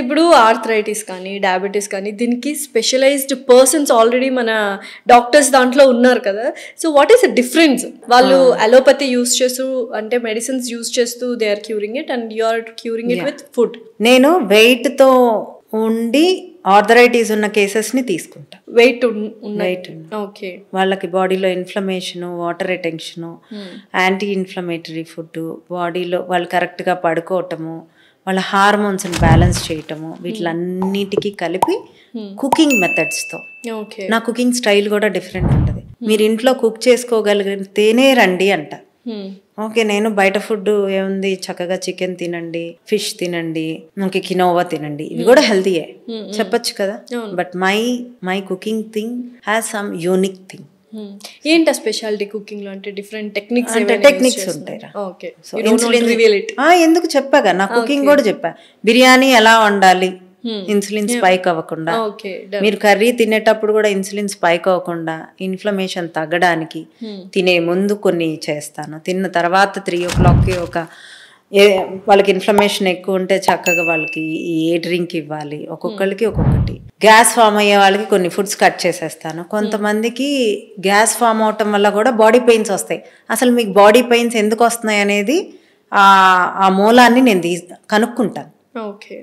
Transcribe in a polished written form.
ఇప్పుడు ఆర్థరైటిస్ కానీ డయాబెటీస్ కానీ దీనికి స్పెషలైజ్డ్ పర్సన్స్ ఆల్రెడీ మన డాక్టర్స్ దాంట్లో ఉన్నారు కదా. So what is the difference? వాళ్ళు అలోపతి యూస్ చేస్తూ అంటే మెడిసిన్స్ యూస్ చేస్తూ they are curing it and you are curing it with food. నేను వెయిట్తో ఉండి ఆర్థరైటిస్ ఉన్న కేసెస్ని తీసుకుంటా. వెయిట్ ఓకే, వాళ్ళకి బాడీలో inflammation, water retention, anti inflammatory food, బాడీలో వాళ్ళు కరెక్ట్గా పడుకోవటము, వాళ్ళ హార్మోన్స్ని బ్యాలెన్స్ చేయటము, వీటిలన్నిటికీ కలిపి కుకింగ్ మెథడ్స్తో. నా కుకింగ్ స్టైల్ కూడా డిఫరెంట్ ఉంటుంది. మీరు ఇంట్లో కుక్ చేసుకోగలిగితేనే రండి అంట. ఓకే, నేను బయట ఫుడ్ ఏముంది, చక్కగా చికెన్ తినండి, ఫిష్ తినండి, ఇంక కినోవా తినండి, ఇవి కూడా హెల్తీయే చెప్పొచ్చు కదా. But my cooking thing has some unique thing. ఏంటి స్పెషాలిటీ కుకింగ్ లో? అంటే డిఫరెంట్ టెక్నిక్స్ ఉంటాయి. ఎందుకు చెప్పాగా, నా కుకింగ్ కూడా చెప్పా. బిర్యానీ ఎలా వండాలి, ఇన్సులిన్ స్పైక్ అవ్వకుండా, మీరు కర్రీ తినేటప్పుడు కూడా ఇన్సులిన్ స్పైక్ అవ్వకుండా ఇన్ఫ్లమేషన్ తగ్గడానికి తినే ముందు కొన్ని చేస్తాను. తిన్న తర్వాత 3 o'clockకి వాళ్ళకి ఇన్ఫ్లమేషన్ ఎక్కువ ఉంటే చక్కగా వాళ్ళకి ఏ డ్రింక్ ఇవ్వాలి, ఒక్కొక్కరికి ఒక్కొక్కటి. గ్యాస్ ఫామ్ అయ్యే వాళ్ళకి కొన్ని ఫుడ్స్ కట్ చేసేస్తాను. కొంతమందికి గ్యాస్ ఫామ్ అవటం వల్ల కూడా బాడీ పెయిన్స్ వస్తాయి. అసలు మీకు బాడీ పెయిన్స్ ఎందుకు వస్తున్నాయి అనేది ఆ మూలాన్ని నేను కనుక్కుంటాను. ఓకే.